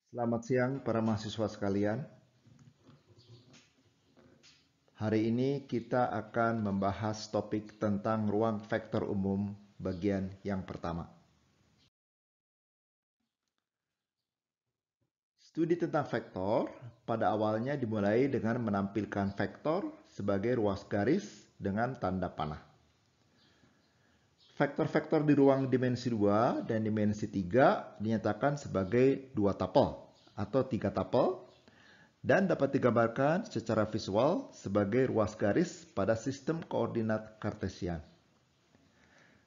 Selamat siang para mahasiswa sekalian. Hari ini kita akan membahas topik tentang ruang vektor umum bagian yang pertama. Studi tentang vektor pada awalnya dimulai dengan menampilkan vektor sebagai ruas garis dengan tanda panah. Vektor-vektor di ruang dimensi 2 dan dimensi 3 dinyatakan sebagai dua tupel atau tiga tupel dan dapat digambarkan secara visual sebagai ruas garis pada sistem koordinat Kartesian.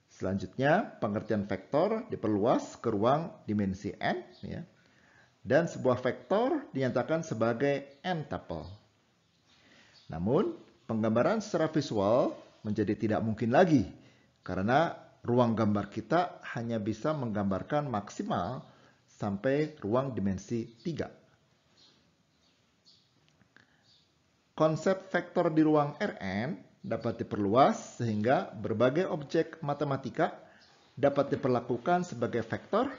Selanjutnya, pengertian vektor diperluas ke ruang dimensi n, ya, dan sebuah vektor dinyatakan sebagai n tupel. Namun, penggambaran secara visual menjadi tidak mungkin lagi karena ruang gambar kita hanya bisa menggambarkan maksimal sampai ruang dimensi 3. Konsep vektor di ruang Rn dapat diperluas sehingga berbagai objek matematika dapat diperlakukan sebagai vektor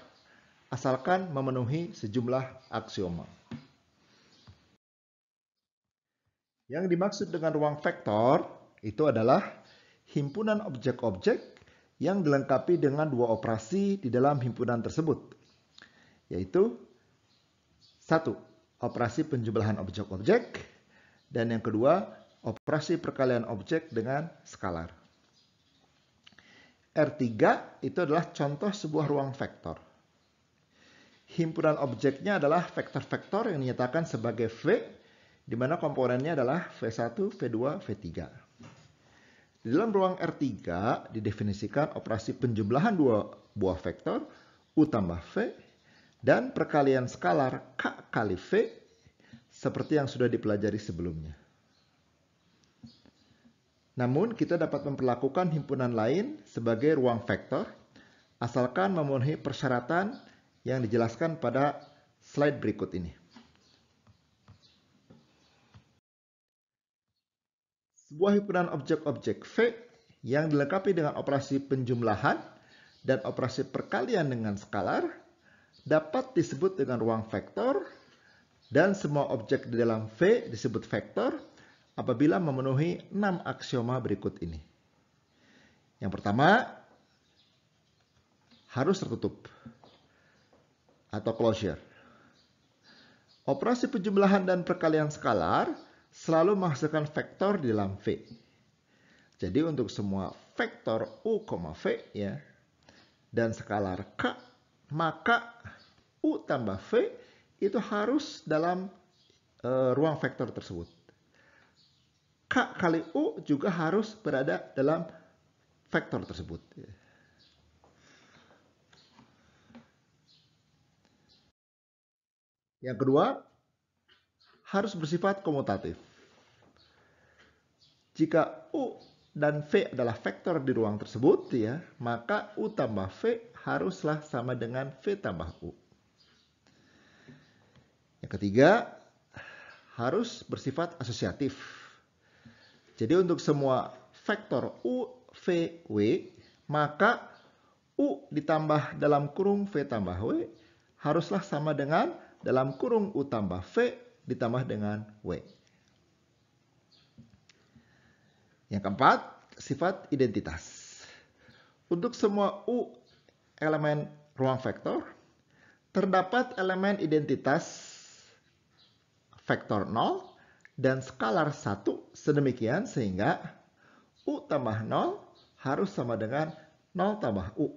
asalkan memenuhi sejumlah aksioma. Yang dimaksud dengan ruang vektor itu adalah himpunan objek-objek yang dilengkapi dengan dua operasi di dalam himpunan tersebut, yaitu 1. Operasi penjumlahan objek-objek, dan yang kedua, operasi perkalian objek dengan skalar. R3 itu adalah contoh sebuah ruang vektor. Himpunan objeknya adalah vektor-vektor yang dinyatakan sebagai V, di mana komponennya adalah V1, V2, V3. Di dalam ruang R3 didefinisikan operasi penjumlahan dua buah vektor U tambah V dan perkalian skalar K kali V seperti yang sudah dipelajari sebelumnya. Namun, kita dapat memperlakukan himpunan lain sebagai ruang vektor, asalkan memenuhi persyaratan yang dijelaskan pada slide berikut ini. Sebuah himpunan objek-objek V yang dilengkapi dengan operasi penjumlahan dan operasi perkalian dengan skalar dapat disebut dengan ruang vektor, dan semua objek di dalam V disebut vektor apabila memenuhi 6 aksioma berikut ini. Yang pertama, harus tertutup atau closure. Operasi penjumlahan dan perkalian skalar selalu menghasilkan vektor di dalam V. Jadi untuk semua vektor U, V ya, dan skalar K, maka U tambah V itu harus dalam ruang vektor tersebut. K kali U juga harus berada dalam vektor tersebut. Yang kedua, harus bersifat komutatif. Jika U dan V adalah vektor di ruang tersebut, ya, maka U tambah V haruslah sama dengan V tambah U. Yang ketiga, harus bersifat asosiatif. Jadi untuk semua vektor U, V, W, maka U ditambah dalam kurung V tambah W haruslah sama dengan dalam kurung U tambah V ditambah dengan W. Yang keempat, sifat identitas. Untuk semua U elemen ruang vektor, terdapat elemen identitas vektor 0 dan skalar 1 sedemikian sehingga U tambah 0 harus sama dengan 0 tambah U.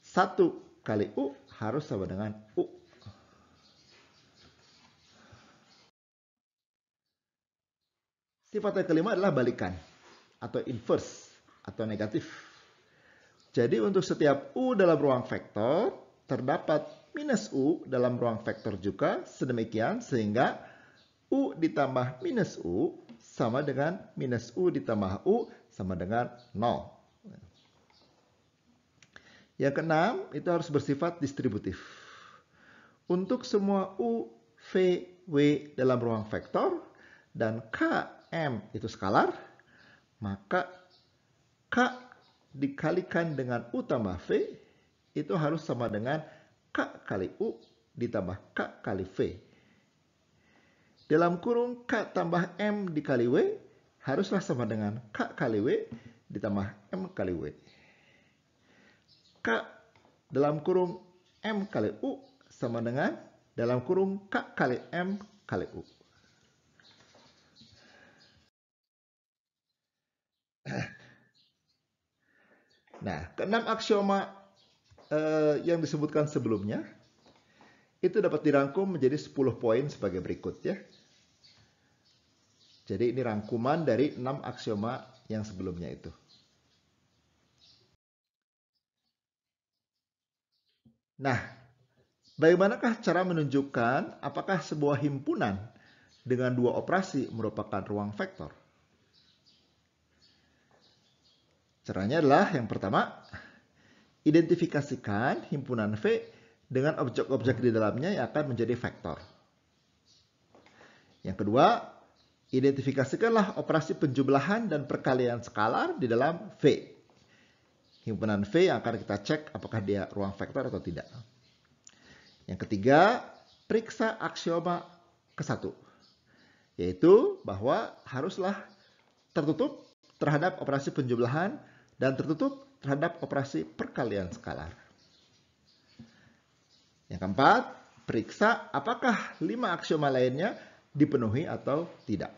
1 kali U harus sama dengan U. Sifat yang kelima adalah balikan atau inverse atau negatif. Jadi untuk setiap U dalam ruang vektor terdapat minus U dalam ruang vektor juga sedemikian sehingga U ditambah minus U sama dengan minus U ditambah U sama dengan 0. Yang keenam, itu harus bersifat distributif. Untuk semua U, V, W dalam ruang vektor dan K, M itu skalar, maka K dikalikan dengan U tambah V itu harus sama dengan K kali U ditambah K kali V. Dalam kurung K tambah M dikali W haruslah sama dengan K kali W ditambah M kali W. K dalam kurung M kali U sama dengan dalam kurung K kali M kali U. Nah, keenam aksioma yang disebutkan sebelumnya itu dapat dirangkum menjadi 10 poin sebagai berikut ya. Jadi ini rangkuman dari 6 aksioma yang sebelumnya itu. Nah, bagaimanakah cara menunjukkan apakah sebuah himpunan dengan dua operasi merupakan ruang vektor? Caranya adalah yang pertama, identifikasikan himpunan V dengan objek-objek di dalamnya yang akan menjadi vektor. Yang kedua, identifikasikanlah operasi penjumlahan dan perkalian skalar di dalam V. Himpunan V yang akan kita cek apakah dia ruang vektor atau tidak. Yang ketiga, periksa aksioma ke-1, yaitu bahwa haruslah tertutup terhadap operasi penjumlahan dan tertutup terhadap operasi perkalian skalar. Yang keempat, periksa apakah 5 aksioma lainnya dipenuhi atau tidak.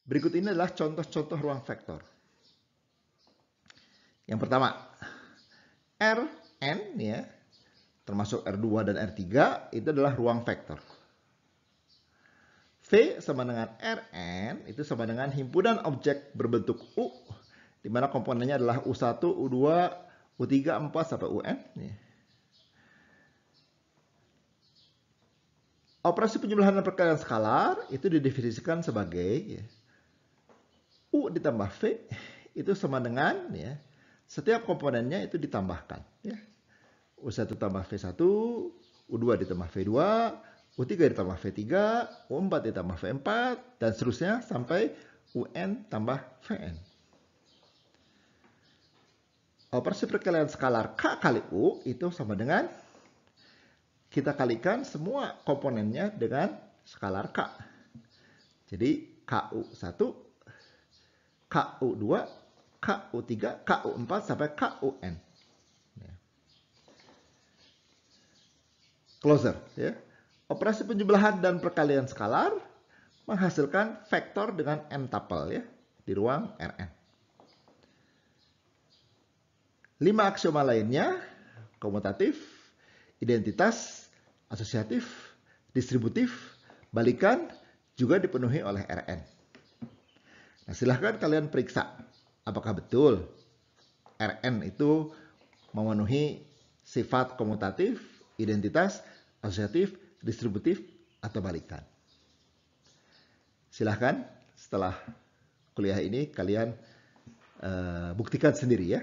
Berikut ini adalah contoh-contoh ruang vektor. Yang pertama, Rn ya, termasuk R2 dan R3 itu adalah ruang vektor. V sama dengan Rn itu sama dengan himpunan objek berbentuk U, di mana komponennya adalah U1, U2, U3, 4 sampai UN. Operasi penjumlahan dan perkalian skalar itu didefinisikan sebagai U ditambah V itu sama dengan ya, setiap komponennya itu ditambahkan. Ya. U1 tambah V1, U2 ditambah V2, U3 ditambah V3, U4 ditambah V4, dan seterusnya sampai UN tambah Vn. Operasi perkalian skalar K kali U itu sama dengan kita kalikan semua komponennya dengan skalar K. Jadi KU1, KU2, KU3, KU4 sampai KUN. Closer ya. Operasi penjumlahan dan perkalian skalar menghasilkan vektor dengan n tupel ya di ruang Rn. 5 aksioma lainnya, komutatif, identitas, asosiatif, distributif, balikan juga dipenuhi oleh Rn. Nah, silahkan kalian periksa apakah betul Rn itu memenuhi sifat komutatif, identitas, asosiatif, distributif, atau balikan. Silahkan setelah kuliah ini kalian buktikan sendiri ya.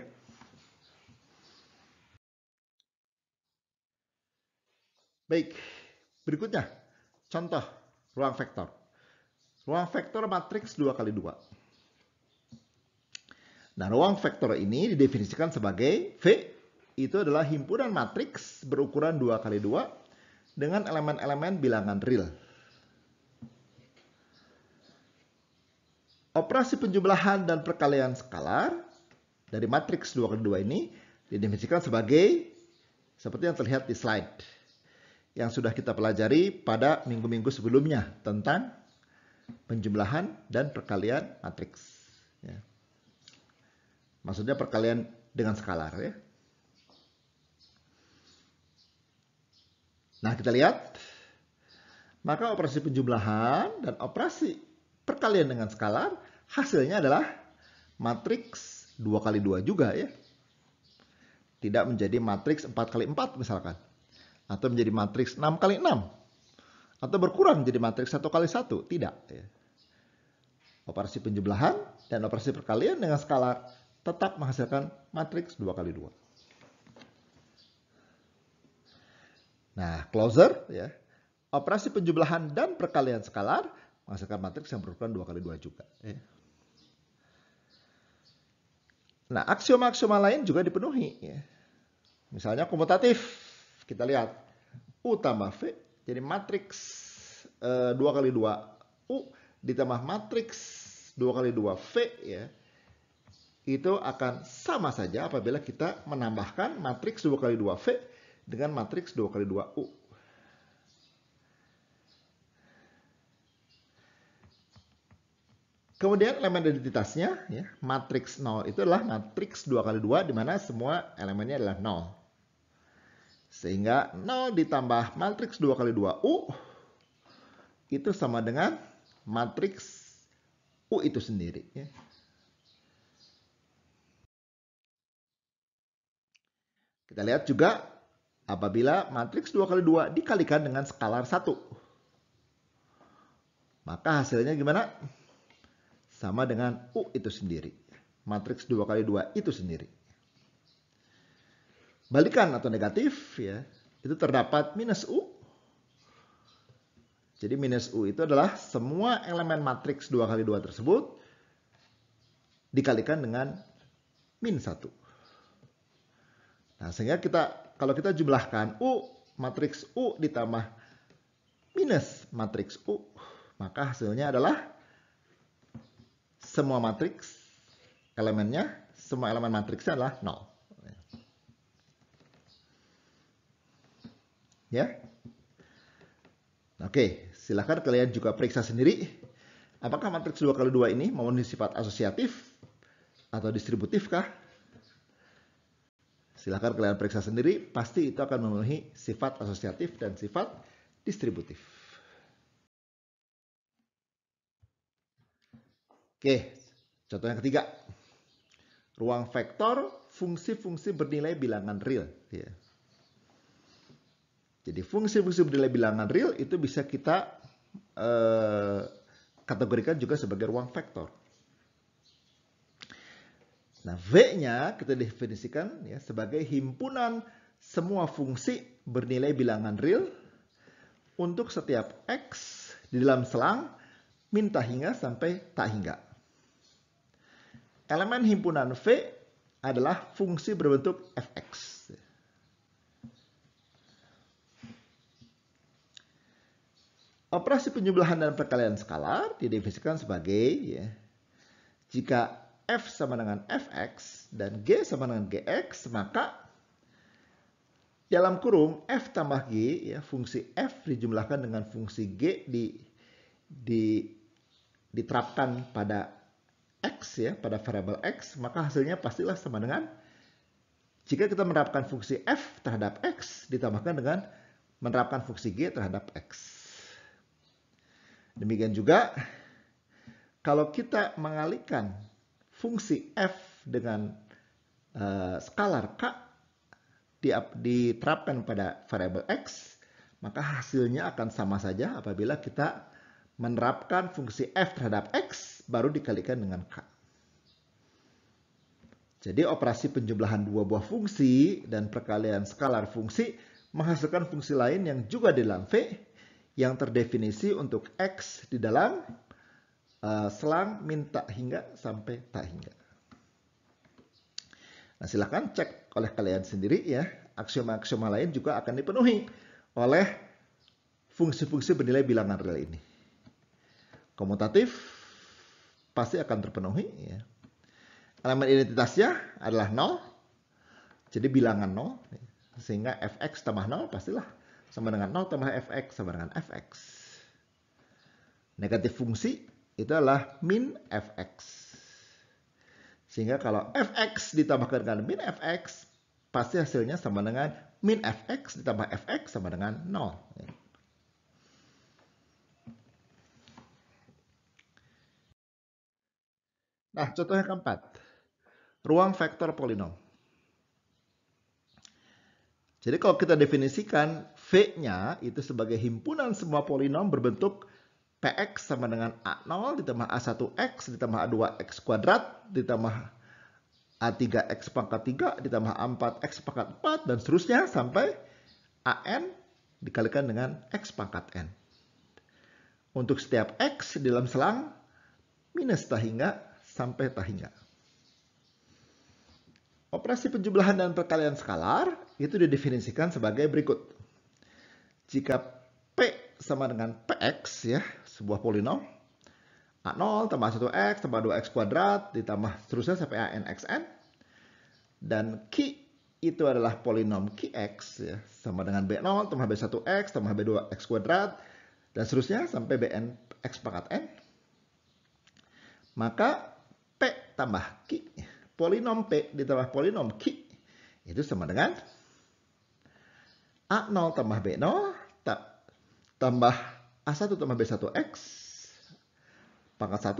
Baik, berikutnya contoh ruang vektor. Ruang vektor matriks 2x2. Nah, ruang vektor ini didefinisikan sebagai V itu adalah himpunan matriks berukuran 2x2 dengan elemen-elemen bilangan real. Operasi penjumlahan dan perkalian skalar dari matriks 2x2 ini didefinisikan sebagai seperti yang terlihat di slide yang sudah kita pelajari pada minggu-minggu sebelumnya tentang penjumlahan dan perkalian matriks. Ya. Maksudnya perkalian dengan skalar ya. Nah, kita lihat. Maka operasi penjumlahan dan operasi perkalian dengan skalar hasilnya adalah matriks 2x2 juga ya. Tidak menjadi matriks 4x4 misalkan. Atau menjadi matriks 6x6. Atau berkurang menjadi matriks 1x1. Tidak ya. Operasi penjumlahan dan operasi perkalian dengan skalar tetap menghasilkan matriks 2x2. Nah, closer ya. Operasi penjumlahan dan perkalian skalar menghasilkan matriks yang berukuran 2x2 juga. Ya. Nah, aksioma-aksioma lain juga dipenuhi. Ya. Misalnya komutatif, kita lihat U tambah V, jadi matriks 2 kali 2 U ditambah matriks 2 kali 2 V, ya, itu akan sama saja apabila kita menambahkan matriks 2 kali 2 V dengan matriks 2 kali 2 U. Kemudian elemen identitasnya, ya, matriks 0 itu adalah matriks 2 kali 2 di mana semua elemennya adalah 0. Sehingga 0 ditambah matriks 2 kali 2 U itu sama dengan matriks U itu sendiri. Ya. Kita lihat juga apabila matriks 2 kali 2 dikalikan dengan skalar 1. Maka hasilnya gimana? Sama dengan U itu sendiri. Matriks 2 kali 2 itu sendiri. Balikan atau negatif, ya, itu terdapat minus U. Jadi minus U itu adalah semua elemen matriks 2 kali 2 tersebut dikalikan dengan min 1. Nah, sehingga kalau kita jumlahkan U, matriks U ditambah minus matriks U, maka hasilnya adalah semua matriks elemennya, semua elemen matriksnya adalah 0. Ya. Oke, silahkan kalian juga periksa sendiri apakah matriks 2 kali 2 ini memenuhi sifat asosiatif atau distributif kah? Silahkan kalian periksa sendiri, pasti itu akan memenuhi sifat asosiatif dan sifat distributif. Oke, contoh yang ketiga. Ruang vektor fungsi-fungsi bernilai bilangan real. Ya. Jadi fungsi-fungsi bernilai bilangan real itu bisa kita kategorikan juga sebagai ruang vektor. Nah, V-nya kita definisikan, ya, sebagai himpunan semua fungsi bernilai bilangan real untuk setiap X di dalam selang min tak hingga sampai tak hingga. Elemen himpunan V adalah fungsi berbentuk fx. Operasi penjumlahan dan perkalian skalar didefinisikan sebagai, ya, jika f sama dengan fx dan g sama dengan gx, maka dalam kurung f tambah g, ya, fungsi f dijumlahkan dengan fungsi g diterapkan pada x, ya, pada variabel x, maka hasilnya pastilah sama dengan jika kita menerapkan fungsi f terhadap x ditambahkan dengan menerapkan fungsi g terhadap x. Demikian juga kalau kita mengalihkan fungsi f dengan skalar k diterapkan pada variabel x, maka hasilnya akan sama saja apabila kita menerapkan fungsi f terhadap x baru dikalikan dengan k. Jadi operasi penjumlahan dua buah fungsi dan perkalian skalar fungsi menghasilkan fungsi lain yang juga di dalam V yang terdefinisi untuk x di dalam selang min tak hingga sampai tak hingga. Nah, silakan cek oleh kalian sendiri, ya. Aksioma-aksioma lain juga akan dipenuhi oleh fungsi-fungsi bernilai bilangan real ini. Komutatif pasti akan terpenuhi, ya. Elemen identitasnya adalah 0, jadi bilangan 0, sehingga fx tambah 0 pastilah sama dengan 0 tambah fx sama dengan fx. Negatif fungsi itu adalah min fx. Sehingga kalau fx ditambahkan dengan min fx, pasti hasilnya sama dengan min fx ditambah fx sama dengan 0. Nah, contoh yang keempat. Ruang vektor polinom. Jadi kalau kita definisikan V-nya itu sebagai himpunan semua polinom berbentuk Px sama dengan A0 ditambah A1x ditambah A2x kuadrat ditambah A3x pangkat 3 ditambah A4x pangkat 4 dan seterusnya sampai An dikalikan dengan x pangkat n. Untuk setiap x di dalam selang minus tak hingga sampai tak hingga. Operasi penjumlahan dan perkalian skalar itu didefinisikan sebagai berikut. Jika P sama dengan Px, ya, sebuah polinom, A0 tambah 1x tambah 2x kuadrat ditambah seterusnya sampai ANXN, dan Q itu adalah polinom Qx, ya, sama dengan B0 tambah B1x tambah B2x kuadrat, dan seterusnya sampai Bn x pangkat n, maka P tambah Q, polinom P ditambah polinom Q, itu sama dengan A0 tambah B0 tambah A1 tambah B1x pangkat 1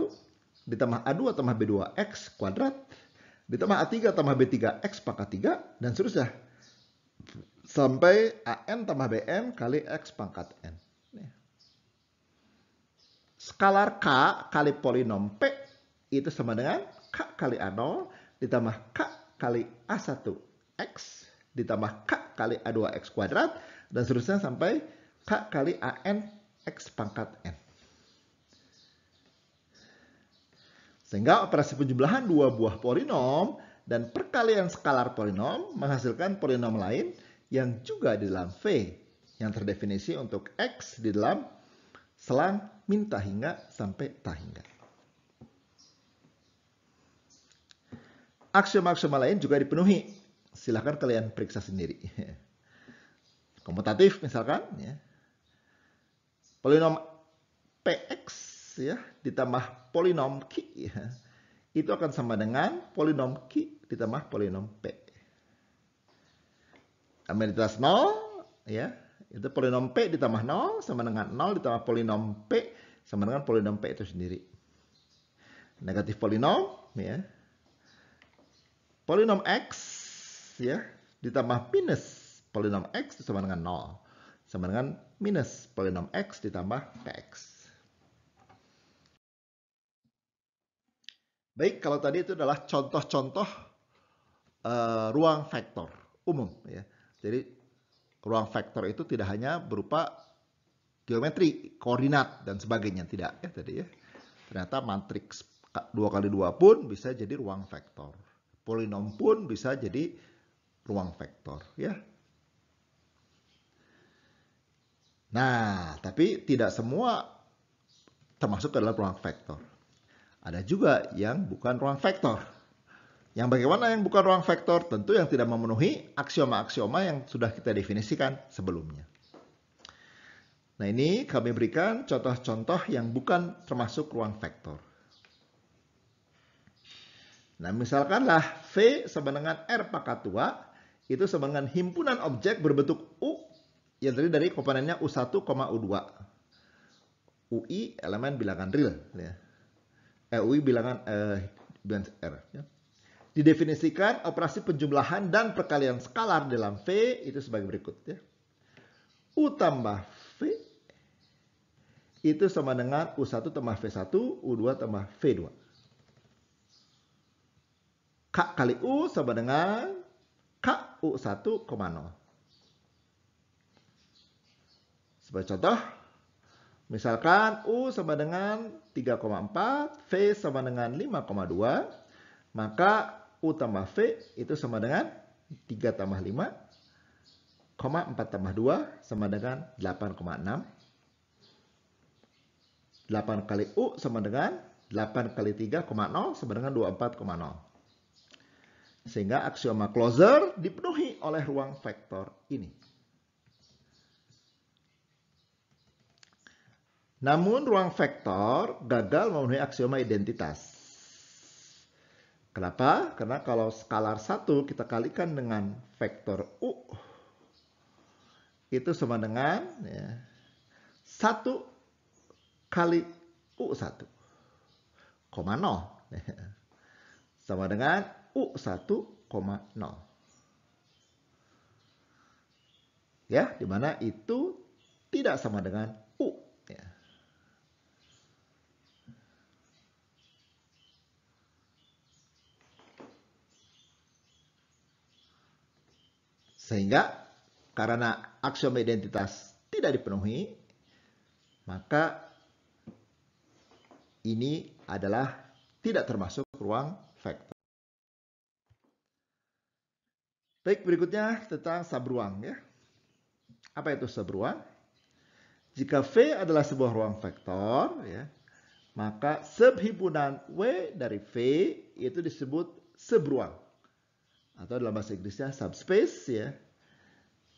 ditambah A2 tambah B2x kuadrat ditambah A3 tambah B3x pangkat 3 dan seterusnya sampai AN tambah BN kali x pangkat n. Skalar K kali polinom P itu sama dengan K kali A0 ditambah K kali A1x ditambah K kali A2x kuadrat dan seterusnya sampai K kali AN x pangkat n. Sehingga operasi penjumlahan dua buah polinom dan perkalian skalar polinom menghasilkan polinom lain yang juga di dalam V yang terdefinisi untuk X di dalam selang min tak hingga sampai tak hingga. Aksioma-aksioma lain juga dipenuhi. Silahkan kalian periksa sendiri. Komutatif misalkan, ya. Polinom Px, ya, ditambah polinom Q, ya, itu akan sama dengan polinom Q ditambah polinom P. Amenitas 0, ya, itu polinom P ditambah 0 sama dengan 0 ditambah polinom P sama dengan polinom P itu sendiri. Negatif polinom, ya. Polinom X, ya, ditambah minus polinom X itu sama dengan 0. Sama dengan minus polinom X ditambah Px. Baik, kalau tadi itu adalah contoh-contoh ruang vektor umum, ya. Jadi ruang vektor itu tidak hanya berupa geometri, koordinat dan sebagainya, tidak, ya tadi, ya. Ternyata matriks 2x2 pun bisa jadi ruang vektor. Polinom pun bisa jadi ruang vektor, ya. Nah, tapi tidak semua termasuk ke dalam ruang vektor. Ada juga yang bukan ruang vektor. Yang bagaimana yang bukan ruang vektor? Tentu yang tidak memenuhi aksioma-aksioma yang sudah kita definisikan sebelumnya. Nah, ini kami berikan contoh-contoh yang bukan termasuk ruang vektor. Nah, misalkanlah V sama dengan R pangkat 2 itu sama dengan himpunan objek berbentuk U yang terdiri dari komponennya U1, U2. UI elemen bilangan real, ya. UI bilangan R, ya. Didefinisikan operasi penjumlahan dan perkalian skalar dalam V itu sebagai berikut, ya. U tambah V itu sama dengan U1 tambah V1, U2 tambah V2. K kali U sama dengan K U1, 0. Sebagai contoh, misalkan U sama dengan 3,4, V sama dengan 5,2, maka U tambah V itu sama dengan 3 tambah 5, 4 tambah 2 sama dengan 8,6. 8 kali U sama dengan 8 kali 3,0 sama dengan 24,0. Sehingga aksioma closure dipenuhi oleh ruang vektor ini. Namun ruang vektor gagal memenuhi aksioma identitas. Kenapa? Karena kalau skalar 1 kita kalikan dengan vektor U, itu sama dengan, ya, 1 kali U1, 0. Sama dengan U1, 0. Ya, dimana itu tidak sama dengan U. Ya. Sehingga karena aksioma identitas tidak dipenuhi, maka ini adalah tidak termasuk ruang vektor. Baik, berikutnya tentang subruang ya. Apa itu subruang? Jika V adalah sebuah ruang vektor ya, maka subhimpunan W dari V itu disebut subruang. Atau dalam bahasa Inggrisnya subspace ya.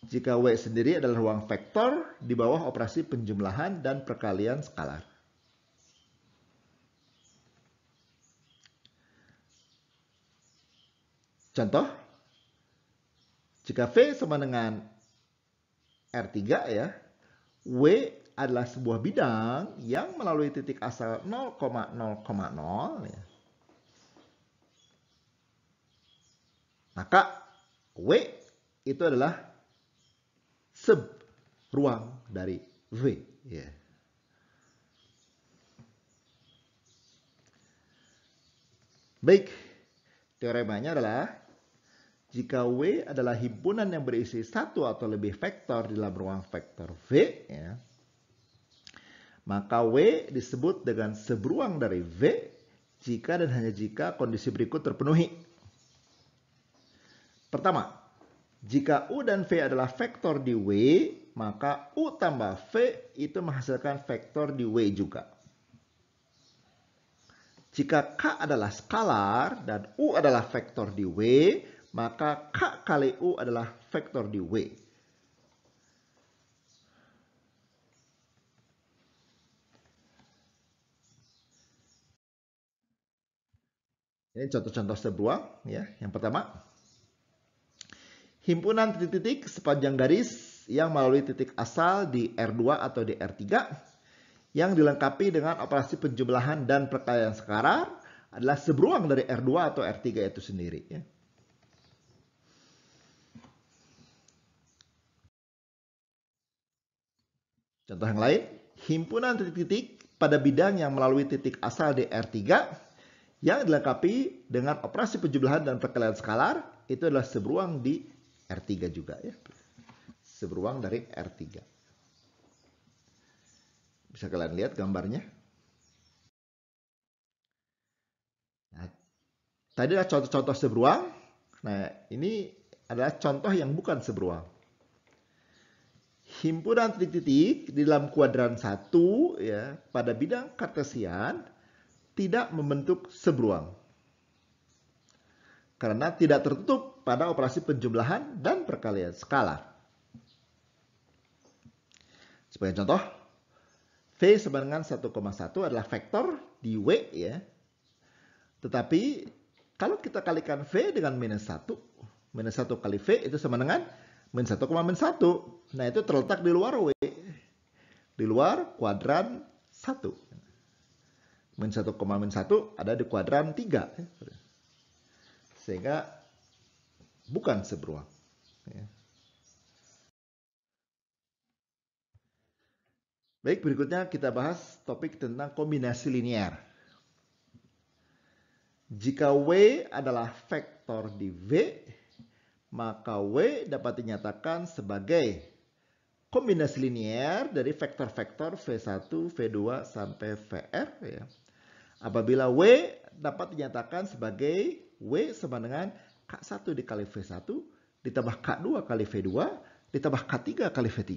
Jika W sendiri adalah ruang vektor di bawah operasi penjumlahan dan perkalian skalar. Contoh, jika V sama dengan R3 ya, W adalah sebuah bidang yang melalui titik asal 0,0,0 ya. Maka W itu adalah sub ruang dari V ya. Baik, teoremanya adalah jika W adalah himpunan yang berisi satu atau lebih vektor di dalam ruang vektor V, ya, maka W disebut dengan subruang dari V jika dan hanya jika kondisi berikut terpenuhi. Pertama, jika U dan V adalah vektor di W, maka U tambah V itu menghasilkan vektor di W juga. Jika K adalah skalar dan U adalah vektor di W, maka K kali U adalah vektor di W. Ini contoh-contoh subruang ya. Yang pertama, himpunan titik-titik sepanjang garis yang melalui titik asal di R2 atau di R3 yang dilengkapi dengan operasi penjumlahan dan perkalian skalar adalah subruang dari R2 atau R3 itu sendiri ya. Contoh yang lain, himpunan titik-titik pada bidang yang melalui titik asal di R3 yang dilengkapi dengan operasi penjumlahan dan perkalian skalar itu adalah subruang di R3 juga ya. Subruang dari R3. Bisa kalian lihat gambarnya. Nah, tadi adalah contoh-contoh subruang. Nah, ini adalah contoh yang bukan subruang. Himpunan titik-titik di dalam kuadran 1 ya, pada bidang kartesian tidak membentuk subruang. Karena tidak tertutup pada operasi penjumlahan dan perkalian skalar. Sebagai contoh, V sama dengan 1,1 adalah vektor di W ya. Tetapi kalau kita kalikan V dengan minus 1 kali V itu sama dengan minus 1, minus 1. Nah itu terletak di luar W. Di luar kuadran 1. Minus 1, minus 1 ada di kuadran 3. Sehingga bukan subruang. Baik, berikutnya kita bahas topik tentang kombinasi linear. Jika W adalah vektor di V, maka W dapat dinyatakan sebagai kombinasi linear dari vektor-vektor V1, V2 sampai Vr. Ya. Apabila W dapat dinyatakan sebagai W sama dengan K1 dikali V1 ditambah K2 kali V2 ditambah K3 kali V3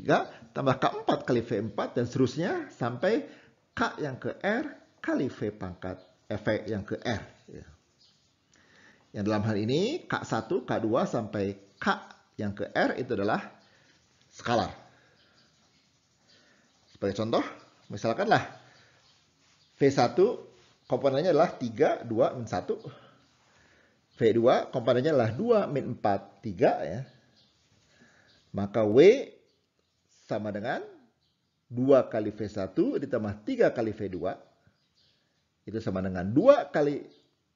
tambah K4 kali V4 dan seterusnya sampai K yang ke R kali V pangkat V yang ke R. Ya. Yang dalam hal ini K1, K2 sampai K yang ke R itu adalah skalar. Sebagai contoh, misalkanlah V1 komponennya adalah 3, 2, min 1. V2 komponennya adalah 2, min 4, 3 ya. Maka W sama dengan 2 kali V1 ditambah 3 kali V2. Itu sama dengan 2 kali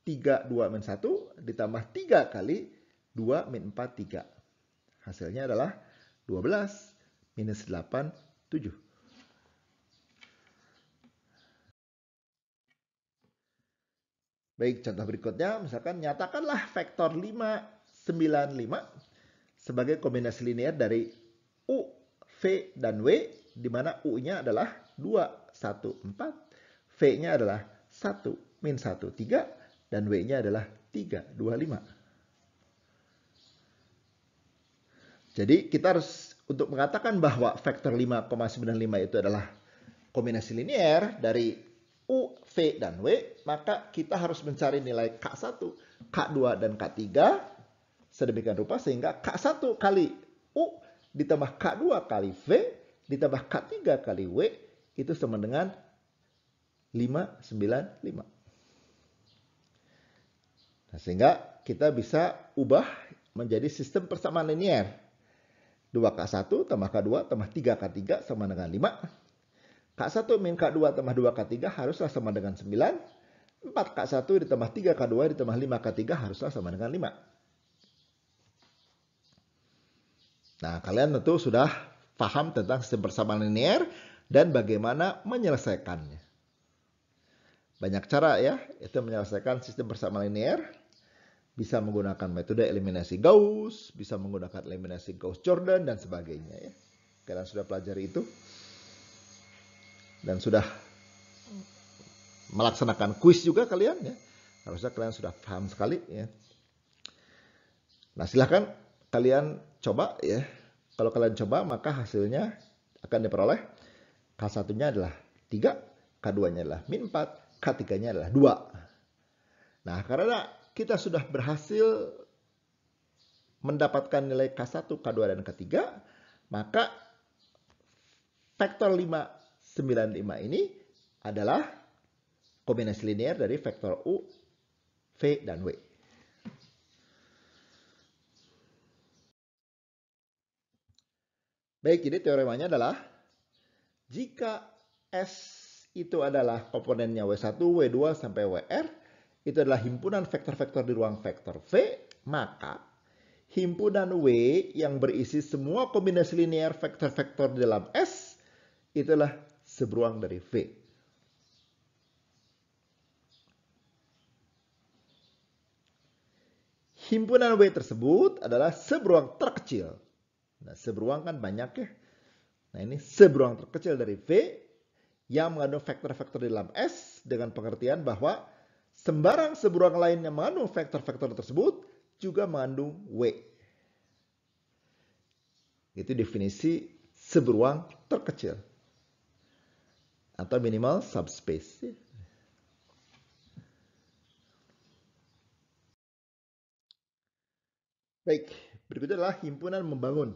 3, 2, min 1 ditambah 3 kali 2, min 4, 3. Hasilnya adalah 12 minus 8, 7. Baik, contoh berikutnya, misalkan nyatakanlah vektor 5, 9, 5 sebagai kombinasi linear dari U, V, dan W, di mana U-nya adalah 2, 1, 4, V-nya adalah 1, min 1, 3, dan W-nya adalah 3, 2, 5. Jadi kita harus untuk mengatakan bahwa vektor 5,95 itu adalah kombinasi linear dari U, V, dan W, maka kita harus mencari nilai K1, K2, dan K3 sedemikian rupa sehingga K1 kali U ditambah K2 kali V ditambah K3 kali W itu sama dengan 595. Nah, sehingga kita bisa ubah menjadi sistem persamaan linear. 2K1 tambah K2 tambah 3K3 sama dengan 5. K1 min K2 tambah 2K3 haruslah sama dengan 9. 4K1 ditambah 3K2 ditambah 5K3 haruslah sama dengan 5. Nah, kalian tentu sudah paham tentang sistem persamaan linear dan bagaimana menyelesaikannya. Banyak cara ya, itu menyelesaikan sistem persamaan linear. Bisa menggunakan metode eliminasi Gauss, bisa menggunakan eliminasi Gauss-Jordan, dan sebagainya. Ya. Kalian sudah pelajari itu. Dan sudah melaksanakan kuis juga kalian. Ya. Harusnya kalian sudah paham sekali. Ya. Nah, silahkan kalian coba. Ya. Kalau kalian coba, maka hasilnya akan diperoleh. K1-nya adalah 3, K2-nya adalah min 4, K3-nya adalah 2. Nah, karena kita sudah berhasil mendapatkan nilai K1, K2, dan K3, maka vektor 595 ini adalah kombinasi linear dari vektor U, V, dan W. Baik, jadi teoremanya adalah jika S itu adalah komponennya W1, W2, sampai WR, itu adalah himpunan vektor-vektor di ruang vektor V, maka himpunan W yang berisi semua kombinasi linear vektor-vektor di dalam S itulah seberuang dari V. Himpunan W tersebut adalah seberuang terkecil. Nah, seberuang kan banyak ya. Nah, ini seberuang terkecil dari V yang mengandung vektor-vektor di dalam S dengan pengertian bahwa sembarang seberuang lain yang mengandung vektor-vektor tersebut juga mengandung W. Itu definisi seberuang terkecil atau minimal subspace. Baik, berikutnya adalah himpunan membangun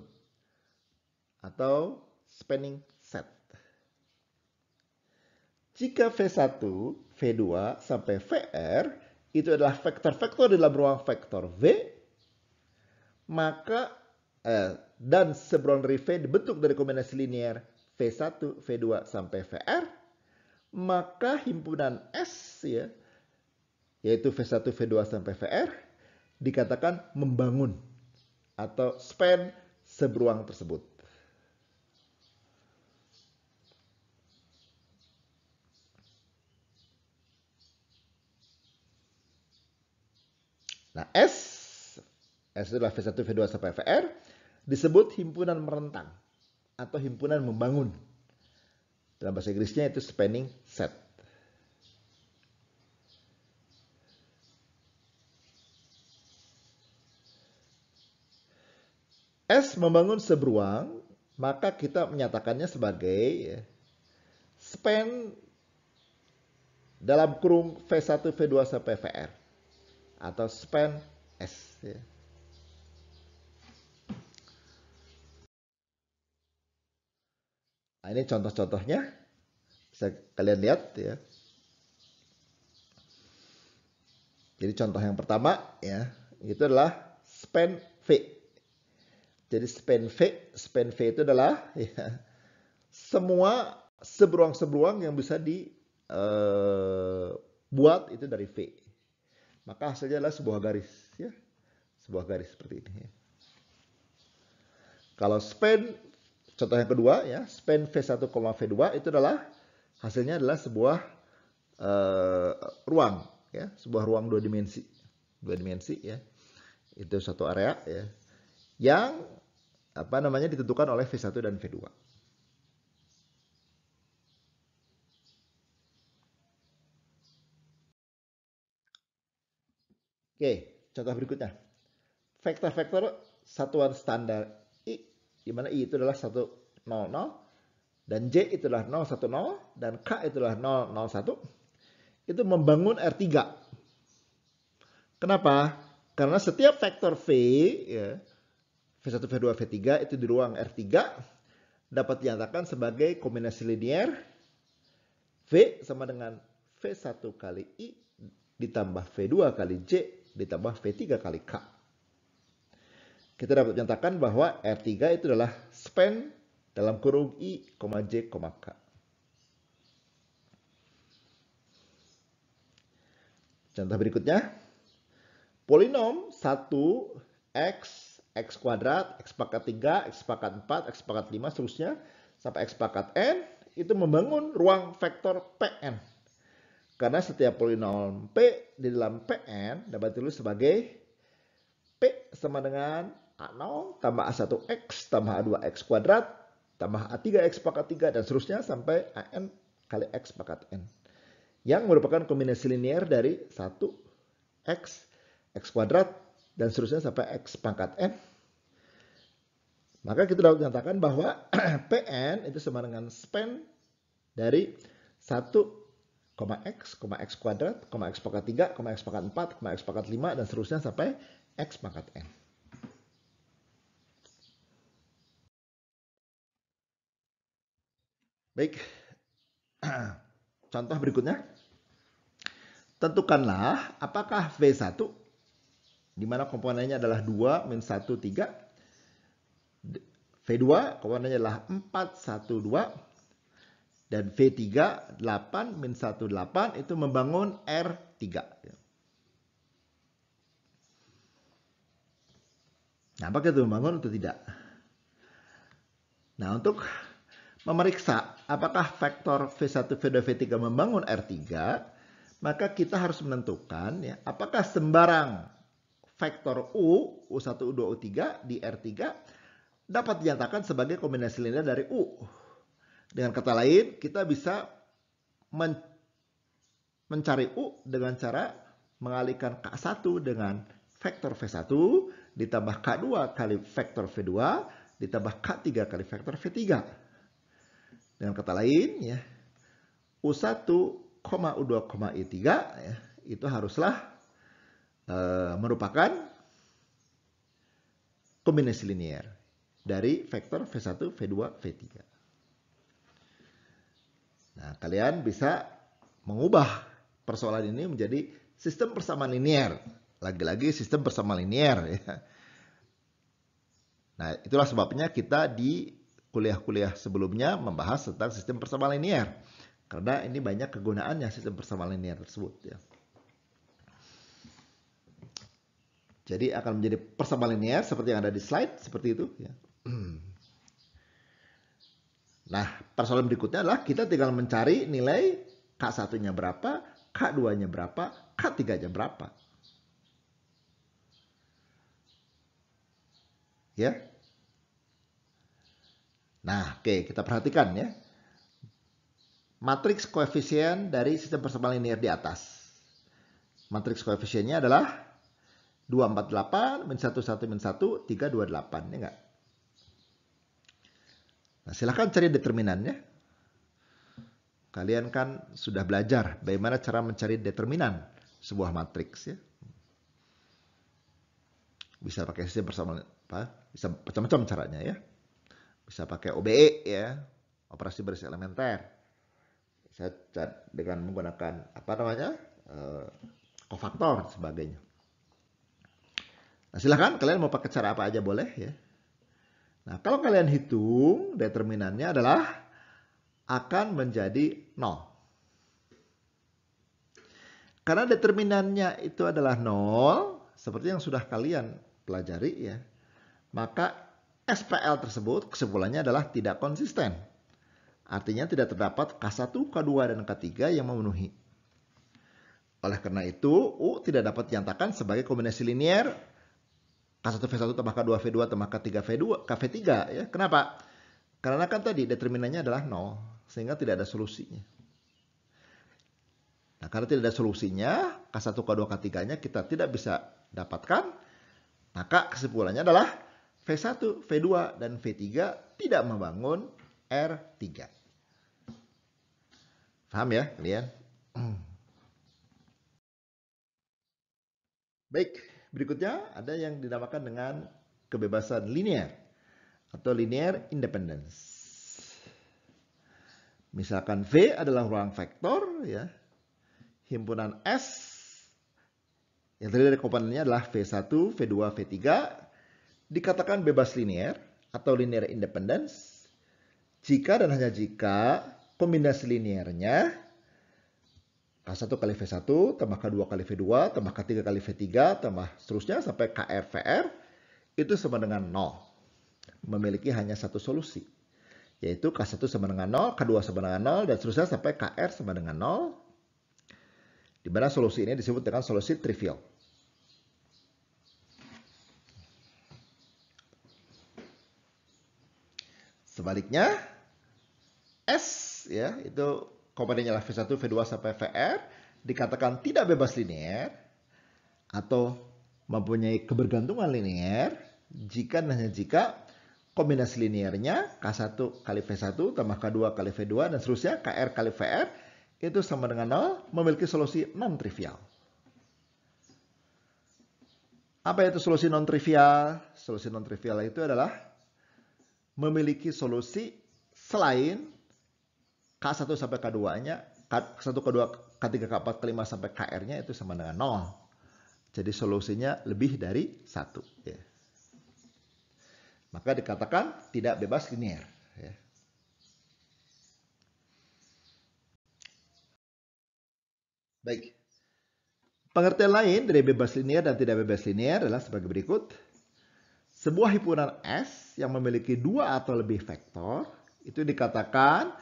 atau spanning set. Jika V1, V2, sampai VR itu adalah vektor-vektor di dalam ruang vektor V, maka dan seberuang dari V dibentuk dari kombinasi linear V1, V2, sampai VR, maka himpunan S ya, yaitu V1, V2, sampai VR, dikatakan membangun atau span seberuang tersebut. Nah, S adalah V1, V2, sampai VR, disebut himpunan merentang atau himpunan membangun. Dalam bahasa Inggrisnya itu spanning set. S membangun seberuang, maka kita menyatakannya sebagai span dalam kurung V1, V2, sampai VR. Atau span S. Ya. Nah, ini contoh-contohnya. Bisa kalian lihat ya. Jadi contoh yang pertama ya, itu adalah span V. Jadi span V itu adalah ya, semua seberuang-seberuang yang bisa dibuat itu dari V. Maka hasilnya adalah sebuah garis ya. Sebuah garis seperti ini ya. Kalau span contoh yang kedua ya, span V1, V2 itu adalah hasilnya adalah sebuah ruang ya, sebuah ruang dua dimensi ya. Itu satu area ya yang ditentukan oleh V1 dan V2. Oke, contoh berikutnya. Vektor-vektor satuan standar I di mana I itu adalah 1, 0, 0, dan J itu adalah 0, 1, 0, dan K itu adalah 0, 0, 1, itu membangun R3. Kenapa? Karena setiap vektor V, ya, V1, V2, V3 itu di ruang R3 dapat dinyatakan sebagai kombinasi linear V sama dengan V1 kali I ditambah V2 kali J ditambah V3 kali K. Kita dapat menyatakan bahwa R3 itu adalah span dalam kurung I, J, K. Contoh berikutnya, polinom 1x, x kuadrat, x pangkat 3, x pangkat 4, x pangkat 5, seterusnya sampai x pangkat n itu membangun ruang vektor Pn. Karena setiap polinom P di dalam Pn dapat ditulis sebagai P sama dengan A0 tambah A1x tambah A2x kuadrat tambah A3x pangkat 3 dan seterusnya sampai An kali x pangkat n. Yang merupakan kombinasi linear dari 1x, x kuadrat, dan seterusnya sampai x pangkat n. Maka kita dapat menyatakan bahwa Pn itu sama dengan span dari 1, x kuadrat, x pangkat 3, x pangkat 4, x pangkat 5, dan seterusnya sampai x pangkat n. Baik, contoh berikutnya. Tentukanlah apakah V1, di mana komponennya adalah 2, min 1, 3. V2, komponennya adalah 4, 1, 2. Dan V3, 8, min 1, 8, itu membangun R3. Nah, apakah itu membangun atau tidak? Nah, untuk memeriksa apakah vektor V1, V2, V3 membangun R3, maka kita harus menentukan ya, apakah sembarang vektor U1, U2, U3 di R3 dapat dinyatakan sebagai kombinasi linear dari U. Dengan kata lain, kita bisa mencari U dengan cara mengalihkan K1 dengan vektor V1 ditambah K2 kali vektor V2 ditambah K3 kali vektor V3. Dengan kata lain, ya, U1, U2, I3 ya, itu haruslah merupakan kombinasi linear dari vektor V1, V2, V3. Nah, kalian bisa mengubah persoalan ini menjadi sistem persamaan linear. Lagi-lagi sistem persamaan linear. Ya. Nah, itulah sebabnya kita di kuliah-kuliah sebelumnya membahas tentang sistem persamaan linear. Karena ini banyak kegunaannya sistem persamaan linear tersebut. Ya. Jadi akan menjadi persamaan linear seperti yang ada di slide, seperti itu. Ya. Nah, persoalan berikutnya adalah kita tinggal mencari nilai K1-nya berapa, K2-nya berapa, K3-nya berapa. Ya. Nah, oke, kita perhatikan ya. Matriks koefisien dari sistem persamaan linear di atas. Matriks koefisiennya adalah 248, min 1, 1, min 1, 3, 2, 8. Ya enggak? Nah, silahkan cari determinannya. Kalian kan sudah belajar bagaimana cara mencari determinan sebuah matriks. Ya. Bisa pakai sistem persamaan, bisa macam-macam caranya ya. Bisa pakai OBE ya, operasi baris elementer. Bisa dengan menggunakan kofaktor dan sebagainya. Nah, silahkan kalian mau pakai cara apa aja boleh ya. Nah, kalau kalian hitung determinannya adalah akan menjadi 0. Karena determinannya itu adalah 0, seperti yang sudah kalian pelajari ya, maka SPL tersebut kesimpulannya adalah tidak konsisten. Artinya tidak terdapat K1, K2, dan K3 yang memenuhi. Oleh karena itu, U tidak dapat dinyatakan sebagai kombinasi linear K1 V1 tambah K2 V2 tambah K3 V2 KV3 ya. Kenapa? Karena kan tadi determinannya adalah 0 sehingga tidak ada solusinya. Nah, karena tidak ada solusinya, K1, K2, K3-nya kita tidak bisa dapatkan, maka kesimpulannya adalah V1, V2, dan V3 tidak membangun R3. Paham ya kalian? Baik, berikutnya ada yang dinamakan dengan kebebasan linear atau linear independence. Misalkan V adalah ruang vektor, ya, himpunan S yang terdiri dari komponennya adalah V1, V2, V3 dikatakan bebas linear atau linear independence jika dan hanya jika kombinasi linearnya K1 kali V1 tambah K2 kali V2 tambah K3 kali V3 tambah seterusnya sampai KR VR itu sama dengan 0. Memiliki hanya satu solusi, yaitu K1 sama dengan 0, K2 sama dengan 0, dan seterusnya sampai KR sama dengan 0. Di mana solusi ini disebut dengan solusi trivial. Sebaliknya, S ya itu komponennya adalah V1, V2 sampai VR dikatakan tidak bebas linear atau mempunyai kebergantungan linear jika dan hanya jika kombinasi linearnya K1 kali V1 tambah K2 kali V2 dan seterusnya KR kali VR itu sama dengan 0 memiliki solusi non-trivial. Apa itu solusi non-trivial? Solusi non-trivial itu adalah memiliki solusi selain K1 sampai K2-nya, K1, K2, K3, K4, K5 sampai KR-nya itu sama dengan 0. Jadi solusinya lebih dari 1. Ya. Maka dikatakan tidak bebas linear. Ya. Baik. Pengertian lain dari bebas linear dan tidak bebas linear adalah sebagai berikut. Sebuah himpunan S yang memiliki dua atau lebih vektor itu dikatakan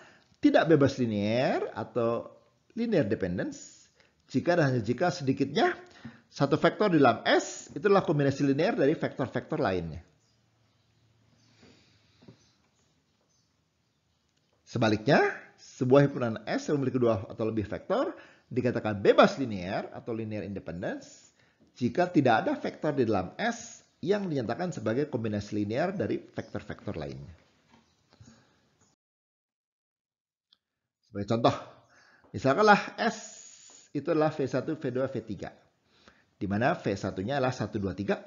tidak bebas linear atau linear dependence jika dan hanya jika sedikitnya satu vektor di dalam S itu adalah kombinasi linear dari vektor-vektor lainnya. Sebaliknya, sebuah himpunan S yang memiliki dua atau lebih vektor dikatakan bebas linear atau linear independence jika tidak ada vektor di dalam S yang dinyatakan sebagai kombinasi linear dari vektor-vektor lainnya. Sebagai contoh, misalkanlah S itu adalah V1, V2, V3. Di mana V1-nya adalah 1, 2, 3,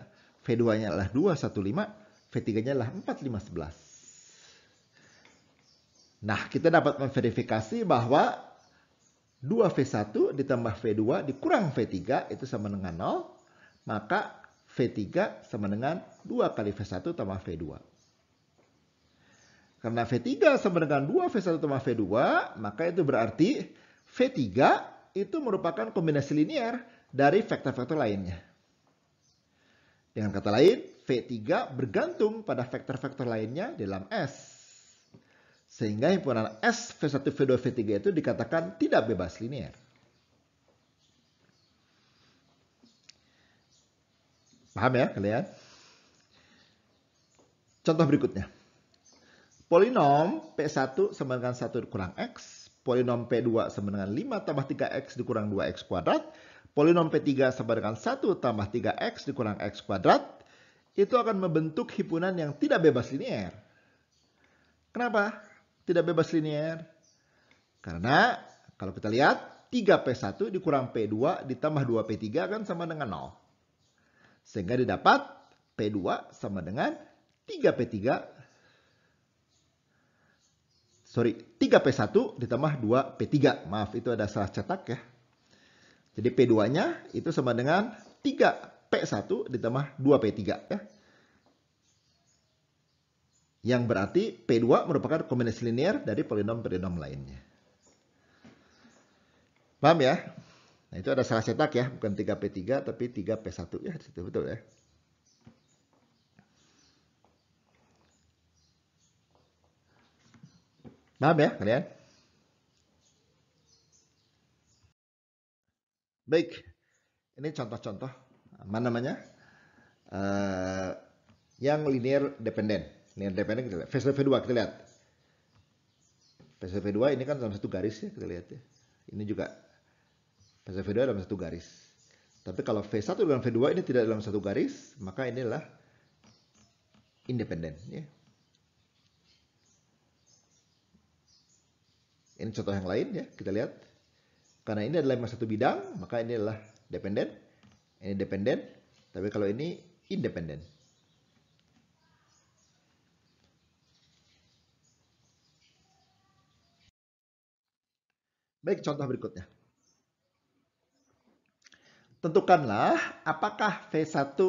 V2-nya adalah 2, 1, 5, V3-nya adalah 4, 5, 11. Nah, kita dapat memverifikasi bahwa 2V1 ditambah V2 dikurang V3 itu sama dengan 0. Maka V3 sama dengan 2 kali V1 tambah V2. Karena V3 sama dengan 2V1 tambah V2, maka itu berarti V3 itu merupakan kombinasi linear dari vektor-vektor lainnya. Dengan kata lain, V3 bergantung pada vektor-vektor lainnya dalam S. Sehingga himpunan S, V1, V2, V3 itu dikatakan tidak bebas linear. Paham ya kalian? Contoh berikutnya. Polinom P1 sama dengan 1 dikurang X. Polinom P2 sama dengan 5 tambah 3X dikurang 2X kuadrat. Polinom P3 sama dengan 1 tambah 3X dikurang X kuadrat. Itu akan membentuk himpunan yang tidak bebas linear. Kenapa tidak bebas linear? Karena kalau kita lihat 3P1 dikurang P2 ditambah 2P3 kan sama dengan 0. Sehingga didapat P2 sama dengan 3P1 ditambah 2P3. Maaf, itu ada salah cetak ya. Jadi P2-nya itu sama dengan 3P1 ditambah 2P3 ya. Yang berarti P2 merupakan kombinasi linear dari polinom-polinom lainnya. Paham ya? Nah, itu ada salah cetak ya, bukan 3P3 tapi 3P1 ya, di situ betul ya. Paham ya kalian? Baik, ini contoh-contoh apa namanya yang linear dependent. Linear dependent kita lihat. V2 kita lihat. V2 ini kan dalam satu garis ya kita lihat ya. Ini juga V2 dalam satu garis. Tapi kalau V1 dengan V2 ini tidak dalam satu garis, maka ini adalah independen. Ya. Ini contoh yang lain ya, kita lihat. Karena ini adalah satu bidang, maka ini adalah dependen. Ini dependen, tapi kalau ini independen. Baik, contoh berikutnya. Tentukanlah apakah V1,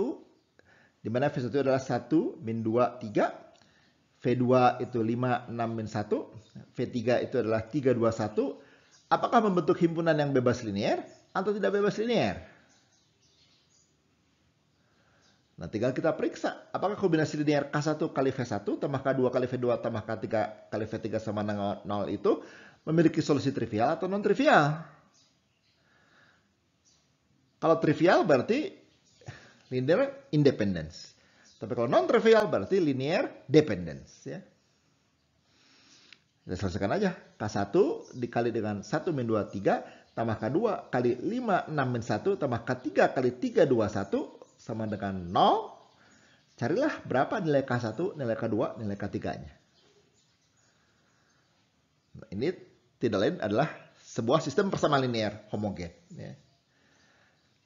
di mana V1 adalah 1, min 2, 3. V2 itu 5, 6, min 1. V3 itu adalah 3, 2, 1. Apakah membentuk himpunan yang bebas linear atau tidak bebas linear? Nah, tinggal kita periksa. Apakah kombinasi linear K1 kali V1 tambah K2 kali V2 tambah K3 kali V3 sama dengan 0 itu memiliki solusi trivial atau non-trivial? Kalau trivial berarti linear independence. Tapi kalau non-trivial berarti linear dependence. Ya. Kita selesaikan aja. K1 dikali dengan 1 min 2, 3 tambah K2 kali 5, 6 min 1 tambah K3 kali 3, 2, 1 sama dengan 0. Carilah berapa nilai K1, nilai K2, nilai K3-nya. Nah, ini tidak lain adalah sebuah sistem persamaan linear homogen. Ya.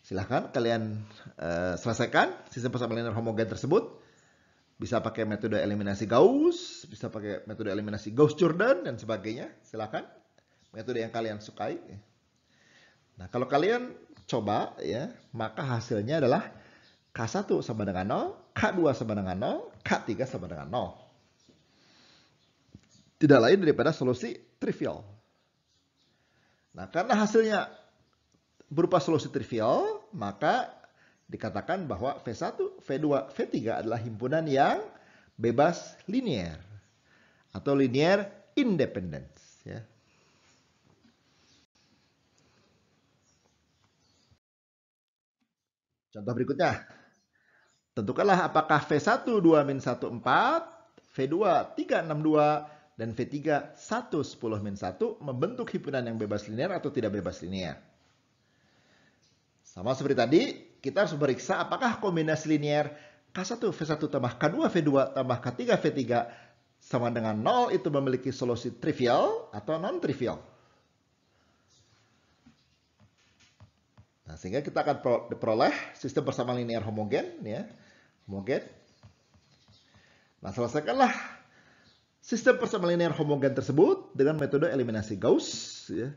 Silahkan kalian selesaikan sistem persamaan linear homogen tersebut. Bisa pakai metode eliminasi Gauss, bisa pakai metode eliminasi Gauss-Jordan, dan sebagainya. Silahkan. Metode yang kalian sukai. Nah, kalau kalian coba, ya, maka hasilnya adalah K1 sama dengan 0, K2 sama dengan 0, K3 sama dengan 0. Tidak lain daripada solusi trivial. Nah, karena hasilnya berupa solusi trivial, maka dikatakan bahwa V1, V2, V3 adalah himpunan yang bebas linear atau linear independence. Ya. Contoh berikutnya. Tentukanlah apakah V1 2 min 1 4, V2 3 6 2, dan V3 1 10 min 1 membentuk himpunan yang bebas linear atau tidak bebas linear. Sama seperti tadi, kita harus periksa apakah kombinasi linear K1 V1 tambah K2 V2 tambah K3 V3 sama dengan 0 itu memiliki solusi trivial atau non-trivial. Nah, sehingga kita akan peroleh sistem persamaan linear homogen, ya. Homogen. Nah, selesaikanlah sistem persamaan linear homogen tersebut dengan metode eliminasi Gauss, ya,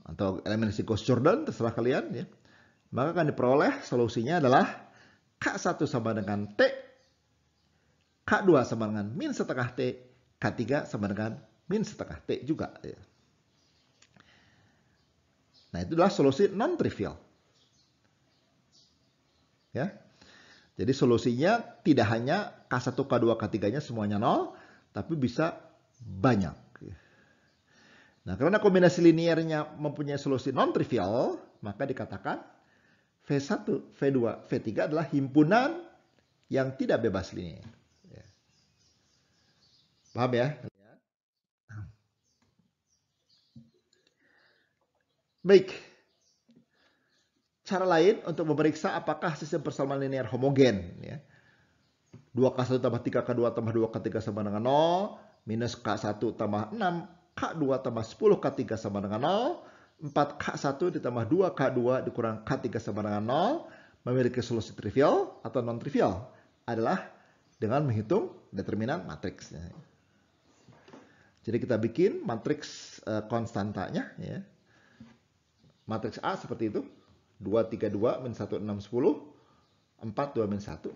atau eliminasi Gauss-Jordan, terserah kalian. Ya. Maka akan diperoleh solusinya adalah K1 sama dengan T, K2 sama dengan min setengah T, K3 sama dengan min setengah T juga. Ya. Nah, itu adalah solusi non-trivial. Ya. Jadi solusinya tidak hanya K1, K2, K3-nya semuanya 0, tapi bisa banyak. Nah, karena kombinasi linearnya mempunyai solusi non-trivial, maka dikatakan V1, V2, V3 adalah himpunan yang tidak bebas linear. Paham ya? Baik. Cara lain untuk memeriksa apakah sistem persamaan linear homogen. Ya. 2K1 tambah 3K2 tambah 2K3 sama dengan 0. Minus K1 tambah 6. K2 tambah 10 K3 sama dengan 0. 4K1 ditambah 2K2 dikurang K3 sama dengan 0. Memiliki solusi trivial atau non-trivial. Adalah dengan menghitung determinan matriksnya. Jadi kita bikin matriks konstantanya. Ya. Matriks A seperti itu. 2, 3, 2, min 1, 6, 10. 4, 2, min 1.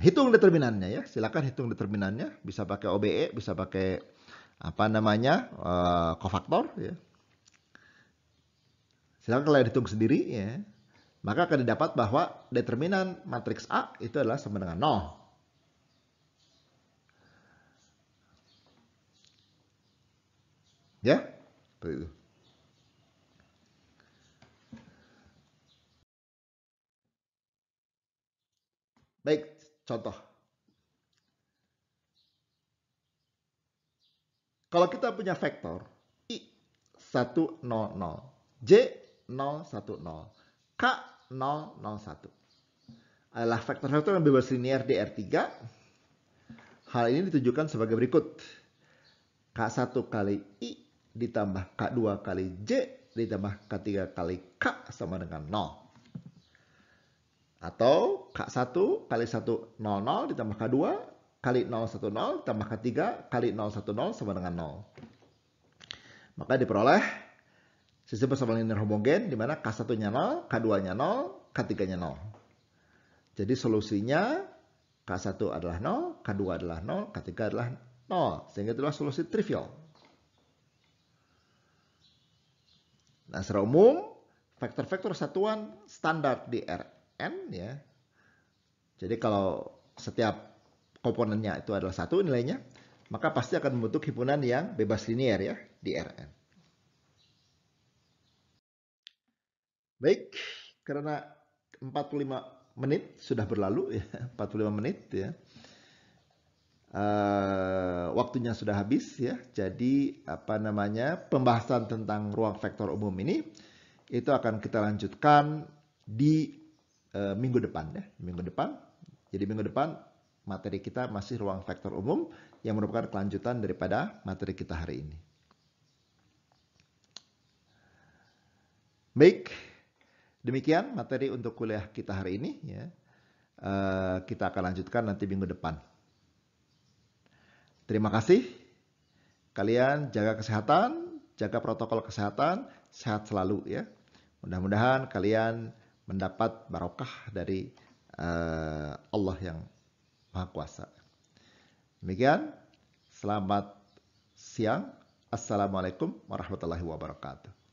Hitung determinannya ya. Silakan hitung determinannya. Bisa pakai OBE, bisa pakai apa namanya kofaktor. Ya. Silakan kalian hitung sendiri ya. Maka akan didapat bahwa determinan matriks A itu adalah sama dengan 0. Ya, seperti itu. Baik, contoh. Kalau kita punya vektor I 1, 0, 0, J 0, 1, 0, K 0, 0, 1. adalah vektor-vektor yang bebas linear di R3. Hal ini ditunjukkan sebagai berikut. K1 kali I ditambah K2 kali J ditambah K3 kali K sama dengan 0. Atau K1 kali 1, 0, ditambah K2 kali 0, 1, 0, ditambah K3 kali 0, 1, 0 sama dengan 0. Maka diperoleh sistem persamaan linear homogen di mana K1-nya 0, K2-nya 0, K3-nya 0. Jadi solusinya K1 adalah 0, K2 adalah 0, K3 adalah 0. Sehingga itulah solusi trivial. Nah, secara umum, vektor-vektor satuan standar di Rn ya. Jadi kalau setiap komponennya itu adalah 1 nilainya, maka pasti akan membentuk himpunan yang bebas linear ya di Rn. Baik, karena 45 menit sudah berlalu ya, 45 menit ya. Waktunya sudah habis ya. Jadi pembahasan tentang ruang vektor umum ini itu akan kita lanjutkan di minggu depan ya, minggu depan. Jadi minggu depan materi kita masih ruang vektor umum yang merupakan kelanjutan daripada materi kita hari ini. Baik, demikian materi untuk kuliah kita hari ini ya. Kita akan lanjutkan nanti minggu depan. Terima kasih. Kalian jaga kesehatan, jaga protokol kesehatan, sehat selalu ya. Mudah-mudahan kalian mendapat barokah dari Allah yang Maha Kuasa. Demikian, selamat siang. Assalamualaikum warahmatullahi wabarakatuh.